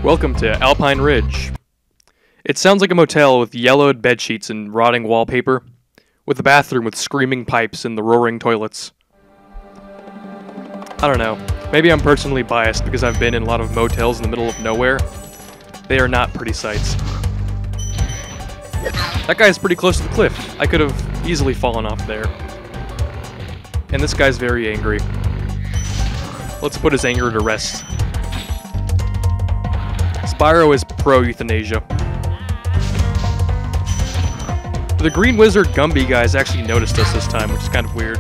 Welcome to Alpine Ridge. It sounds like a motel with yellowed bedsheets and rotting wallpaper, with a bathroom with screaming pipes and the roaring toilets. I don't know, maybe I'm personally biased because I've been in a lot of motels in the middle of nowhere. They are not pretty sights. That guy's pretty close to the cliff. I could have easily fallen off there. And this guy's very angry. Let's put his anger to rest. Spyro is pro-euthanasia. The Green Wizard Gumby guys actually noticed us this time, which is kind of weird.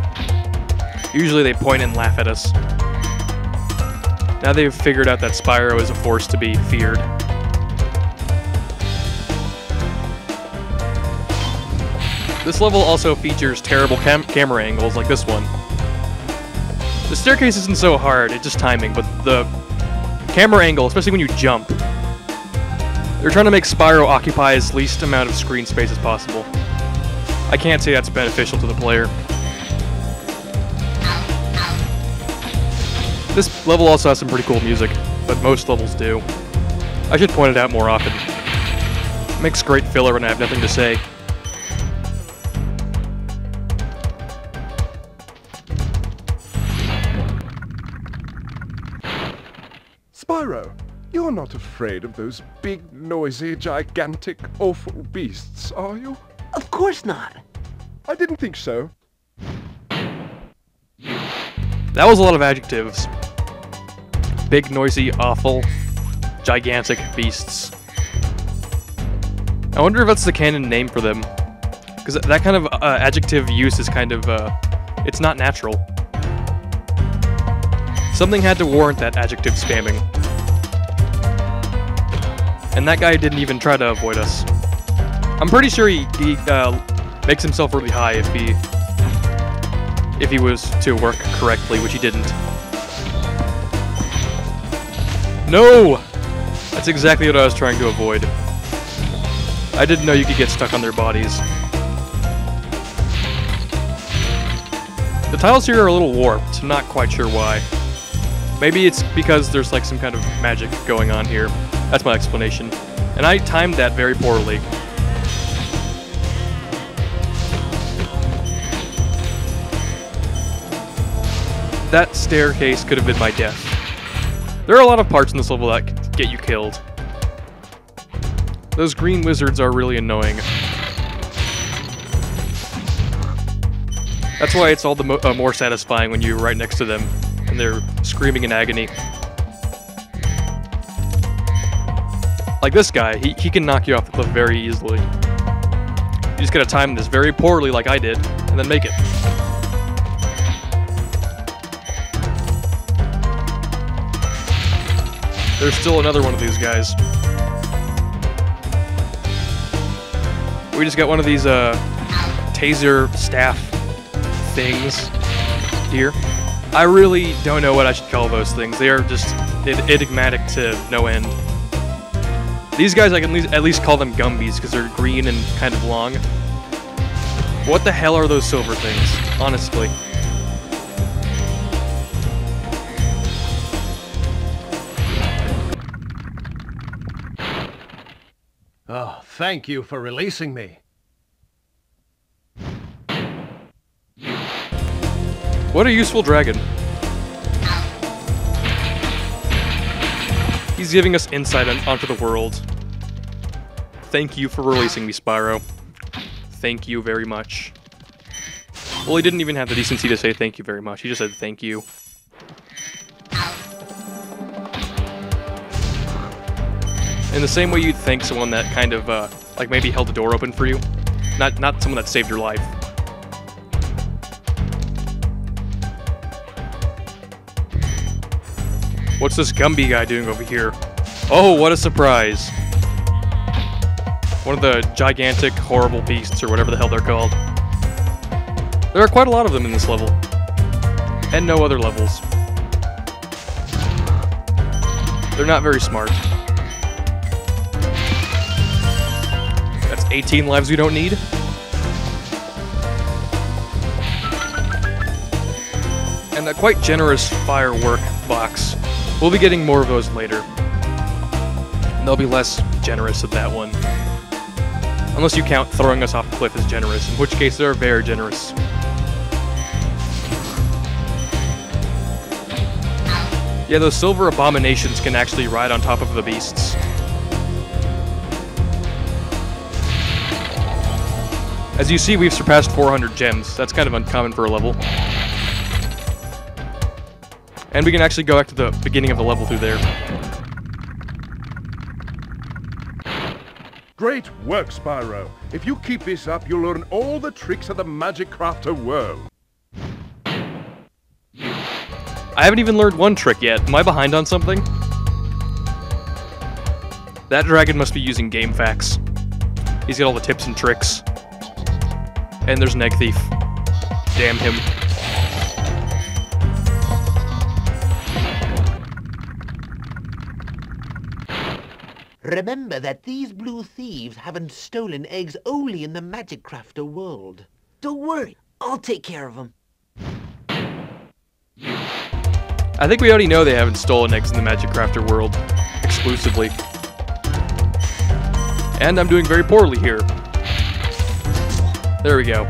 Usually they point and laugh at us. Now they've figured out that Spyro is a force to be feared. This level also features terrible camera angles like this one. The staircase isn't so hard, it's just timing, but the camera angle, especially when you jump, they're trying to make Spyro occupy as least amount of screen space as possible. I can't say that's beneficial to the player. This level also has some pretty cool music, but most levels do. I should point it out more often. It makes great filler when I have nothing to say. Spyro, you're not afraid of those big, noisy, gigantic, awful beasts, are you? Of course not. I didn't think so. That was a lot of adjectives. Big, noisy, awful, gigantic beasts. I wonder if that's the canon name for them. Because that kind of adjective use is kind of, it's not natural. Something had to warrant that adjective spamming. And that guy didn't even try to avoid us. I'm pretty sure he makes himself really high if he was to work correctly, which he didn't. No! That's exactly what I was trying to avoid. I didn't know you could get stuck on their bodies. The tiles here are a little warped, I'm not quite sure why. Maybe it's because there's like some kind of magic going on here. That's my explanation. And I timed that very poorly. That staircase could have been my death. There are a lot of parts in this level that could get you killed. Those green wizards are really annoying. That's why it's all the more satisfying when you're right next to them and they're screaming in agony. Like this guy, he can knock you off the cliff very easily. You just gotta time this very poorly like I did, and then make it. There's still another one of these guys. We just got one of these taser staff things here. I really don't know what I should call those things. They are just enigmatic to no end. These guys, I can at least call them Gumbies because they're green and kind of long. What the hell are those silver things? Honestly. Oh, thank you for releasing me. What a useful dragon. He's giving us insight onto the world. Thank you for releasing me, Spyro. Thank you very much. Well, he didn't even have the decency to say thank you very much. He just said thank you. In the same way you'd thank someone that kind of, like maybe held the door open for you. Not someone that saved your life. What's this Gumby guy doing over here? Oh, what a surprise. One of the gigantic, horrible beasts, or whatever the hell they're called. There are quite a lot of them in this level. And no other levels. They're not very smart. That's 18 lives we don't need. And a quite generous firework box. We'll be getting more of those later. And they'll be less generous at that one. Unless you count throwing us off a cliff as generous, in which case they're very generous. Yeah, those silver abominations can actually ride on top of the beasts. As you see, we've surpassed 400 gems. That's kind of uncommon for a level. And we can actually go back to the beginning of the level through there. Great work, Spyro. If you keep this up, you'll learn all the tricks of the Magic Crafter world. I haven't even learned one trick yet. Am I behind on something? That dragon must be using game facts. He's got all the tips and tricks. And there's an egg thief. Damn him. Remember that these blue thieves haven't stolen eggs only in the Magic Crafter world. Don't worry, I'll take care of them. I think we already know they haven't stolen eggs in the Magic Crafter world. Exclusively. And I'm doing very poorly here. There we go.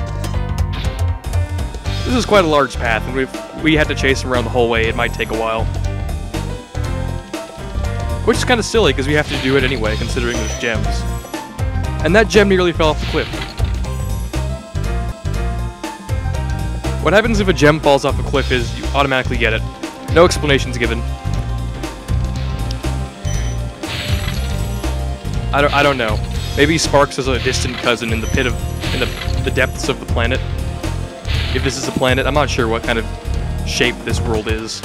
This is quite a large path, and we had to chase him around the whole way. It might take a while. Which is kind of silly, because we have to do it anyway, considering there's gems. And that gem nearly fell off the cliff. What happens if a gem falls off a cliff is you automatically get it. No explanations given. I don't know. Maybe Sparks is a distant cousin in the pit of in the depths of the planet. If this is a planet, I'm not sure what kind of shape this world is.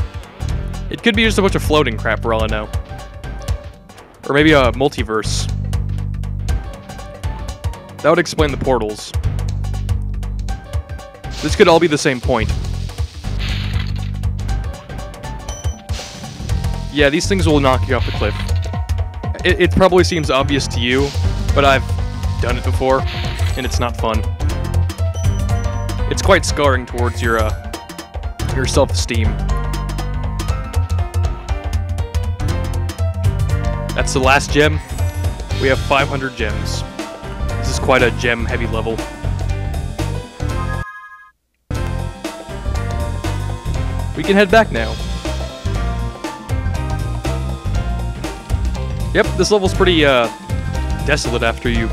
It could be just a bunch of floating crap for all I know. Or maybe a multiverse. That would explain the portals. This could all be the same point. Yeah, these things will knock you off the cliff. It probably seems obvious to you, but I've done it before, and it's not fun. It's quite scarring towards your self-esteem. That's the last gem. We have 500 gems. This is quite a gem-heavy level. We can head back now. Yep, this level's pretty, desolate after you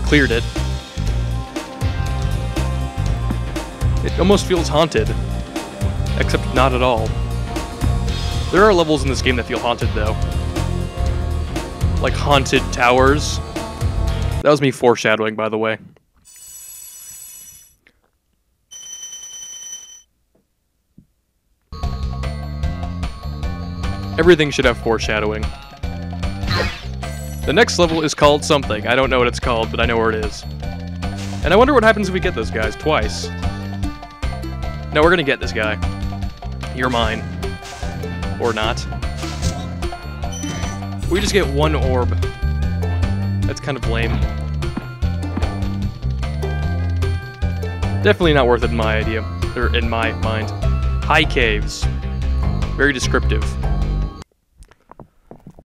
cleared it. It almost feels haunted. Except not at all. There are levels in this game that feel haunted, though. Like haunted towers. That was me foreshadowing, by the way. Everything should have foreshadowing. The next level is called something. I don't know what it's called, but I know where it is. And I wonder what happens if we get those guys twice. No, we're gonna get this guy. You're mine. Or not. We just get one orb. That's kind of lame. Definitely not worth it in my idea. Or in my mind. High caves. Very descriptive.